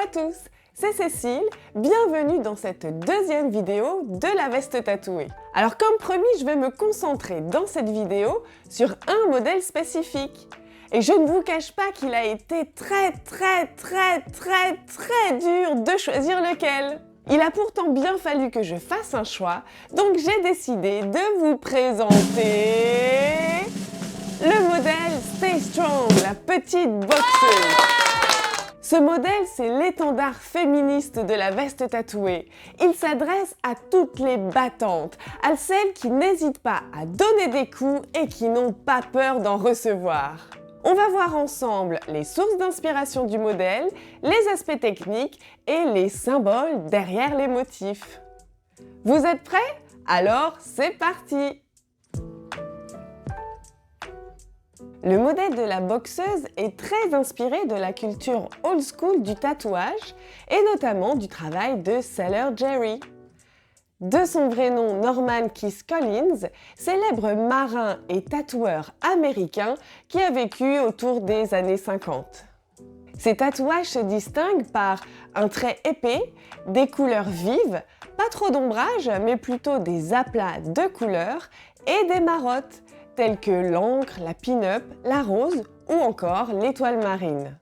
à tous, c'est Cécile, bienvenue dans cette deuxième vidéo de la veste tatouée. Alors comme promis, je vais me concentrer dans cette vidéo sur un modèle spécifique. Et je ne vous cache pas qu'il a été très dur de choisir lequel. Il a pourtant bien fallu que je fasse un choix, donc j'ai décidé de vous présenter le modèle Stay Strong, la petite boxeuse. Ce modèle, c'est l'étendard féministe de la veste tatouée. Il s'adresse à toutes les battantes, à celles qui n'hésitent pas à donner des coups et qui n'ont pas peur d'en recevoir. On va voir ensemble les sources d'inspiration du modèle, les aspects techniques et les symboles derrière les motifs. Vous êtes prêts? Alors, c'est parti! Le modèle de la boxeuse est très inspiré de la culture old school du tatouage et notamment du travail de Sailor Jerry. De son vrai nom Norman Keith Collins, célèbre marin et tatoueur américain qui a vécu autour des années 50. Ses tatouages se distinguent par un trait épais, des couleurs vives, pas trop d'ombrage mais plutôt des aplats de couleurs et des marottes, telles que l'encre, la pin-up, la rose ou encore l'étoile marine.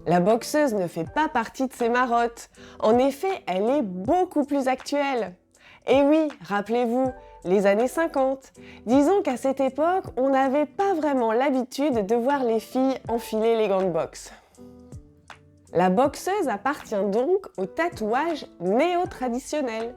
La boxeuse ne fait pas partie de ces marottes. En effet, elle est beaucoup plus actuelle. Et oui, rappelez-vous, les années 50. Disons qu'à cette époque, on n'avait pas vraiment l'habitude de voir les filles enfiler les gants de boxe. La boxeuse appartient donc au tatouage néo-traditionnel.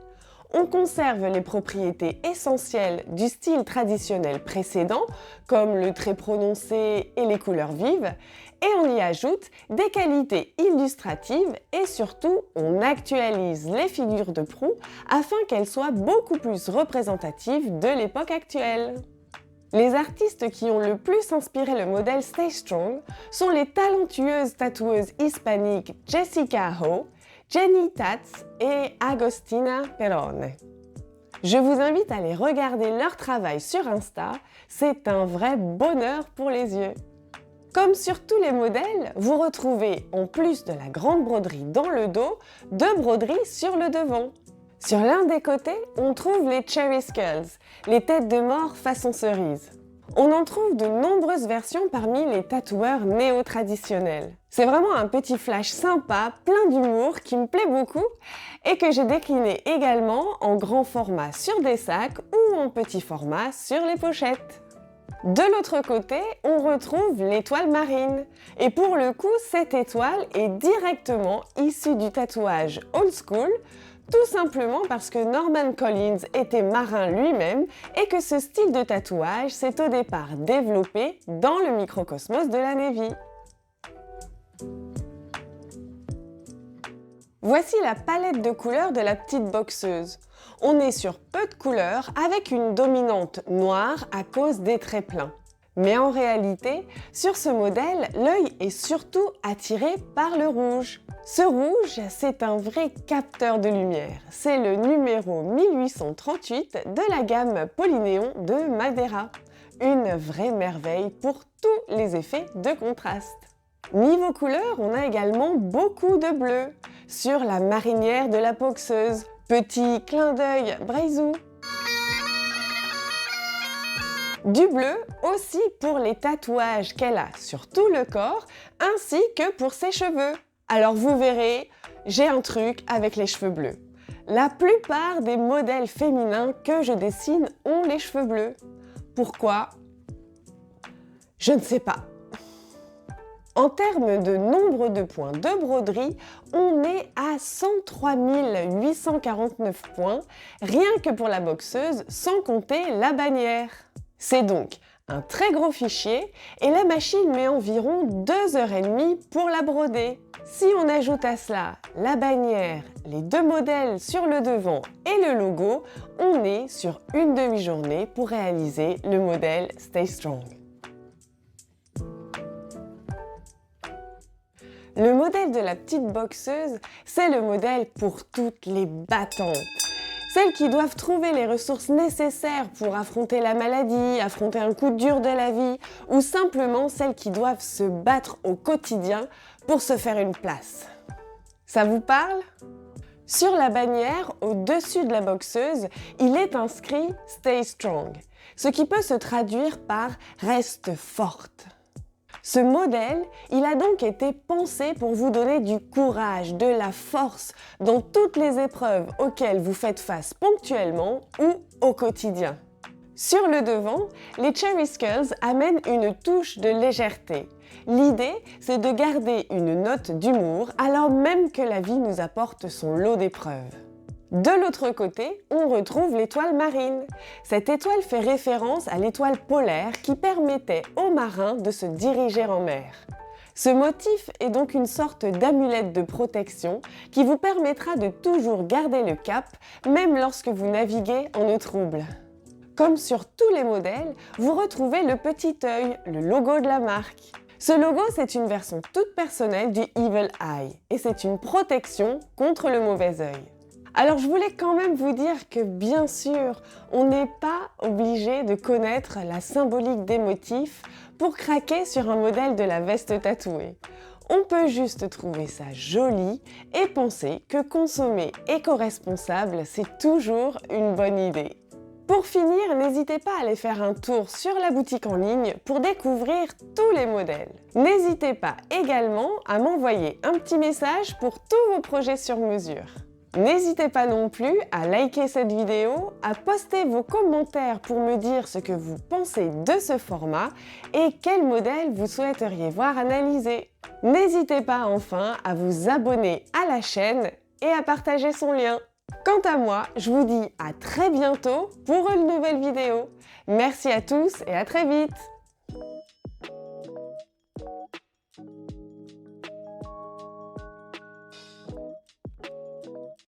On conserve les propriétés essentielles du style traditionnel précédent, comme le trait prononcé et les couleurs vives, et on y ajoute des qualités illustratives et surtout on actualise les figures de proue afin qu'elles soient beaucoup plus représentatives de l'époque actuelle. Les artistes qui ont le plus inspiré le modèle Stay Strong sont les talentueuses tatoueuses hispaniques Jessica Ho, Jenny Tatz et Agostina Perrone. Je vous invite à aller regarder leur travail sur Insta, c'est un vrai bonheur pour les yeux. Comme sur tous les modèles, vous retrouvez, en plus de la grande broderie dans le dos, deux broderies sur le devant. Sur l'un des côtés, on trouve les Cherry Skulls, les têtes de mort façon cerise. On en trouve de nombreuses versions parmi les tatoueurs néo-traditionnels. C'est vraiment un petit flash sympa, plein d'humour, qui me plaît beaucoup et que j'ai décliné également en grand format sur des sacs ou en petit format sur les pochettes. De l'autre côté, on retrouve l'étoile marine. Et pour le coup, cette étoile est directement issue du tatouage old school, tout simplement parce que Norman Collins était marin lui-même et que ce style de tatouage s'est au départ développé dans le microcosmos de la Navy. Voici la palette de couleurs de la petite boxeuse. On est sur peu de couleurs avec une dominante noire à cause des traits pleins. Mais en réalité, sur ce modèle, l'œil est surtout attiré par le rouge. Ce rouge, c'est un vrai capteur de lumière. C'est le numéro 1838 de la gamme Polynéon de Madeira. Une vraie merveille pour tous les effets de contraste. Niveau couleur, on a également beaucoup de bleu. Sur la marinière de la boxeuse, petit clin d'œil braisou. Du bleu aussi pour les tatouages qu'elle a sur tout le corps, ainsi que pour ses cheveux. Alors vous verrez, j'ai un truc avec les cheveux bleus. La plupart des modèles féminins que je dessine ont les cheveux bleus. Pourquoi? Je ne sais pas. En termes de nombre de points de broderie, on est à 103 849 points, rien que pour la boxeuse, sans compter la bannière. C'est donc un très gros fichier et la machine met environ 2h30 pour la broder. Si on ajoute à cela la bannière, les deux modèles sur le devant et le logo, on est sur une demi-journée pour réaliser le modèle Stay Strong. Le modèle de la petite boxeuse, c'est le modèle pour toutes les battantes. Celles qui doivent trouver les ressources nécessaires pour affronter la maladie, affronter un coup dur de la vie, ou simplement celles qui doivent se battre au quotidien pour se faire une place. Ça vous parle? Sur la bannière, au-dessus de la boxeuse, il est inscrit « Stay Strong », ce qui peut se traduire par « Reste forte ». Ce modèle, il a donc été pensé pour vous donner du courage, de la force dans toutes les épreuves auxquelles vous faites face ponctuellement ou au quotidien. Sur le devant, les Cherry Skulls amènent une touche de légèreté. L'idée, c'est de garder une note d'humour alors même que la vie nous apporte son lot d'épreuves. De l'autre côté, on retrouve l'étoile marine. Cette étoile fait référence à l'étoile polaire qui permettait aux marins de se diriger en mer. Ce motif est donc une sorte d'amulette de protection qui vous permettra de toujours garder le cap, même lorsque vous naviguez en eau trouble. Comme sur tous les modèles, vous retrouvez le petit œil, le logo de la marque. Ce logo, c'est une version toute personnelle du Evil Eye et c'est une protection contre le mauvais œil. Alors je voulais quand même vous dire que bien sûr, on n'est pas obligé de connaître la symbolique des motifs pour craquer sur un modèle de la veste tatouée. On peut juste trouver ça joli et penser que consommer éco-responsable, c'est toujours une bonne idée. Pour finir, n'hésitez pas à aller faire un tour sur la boutique en ligne pour découvrir tous les modèles. N'hésitez pas également à m'envoyer un petit message pour tous vos projets sur mesure. N'hésitez pas non plus à liker cette vidéo, à poster vos commentaires pour me dire ce que vous pensez de ce format et quel modèle vous souhaiteriez voir analysé. N'hésitez pas enfin à vous abonner à la chaîne et à partager son lien. Quant à moi, je vous dis à très bientôt pour une nouvelle vidéo. Merci à tous et à très vite!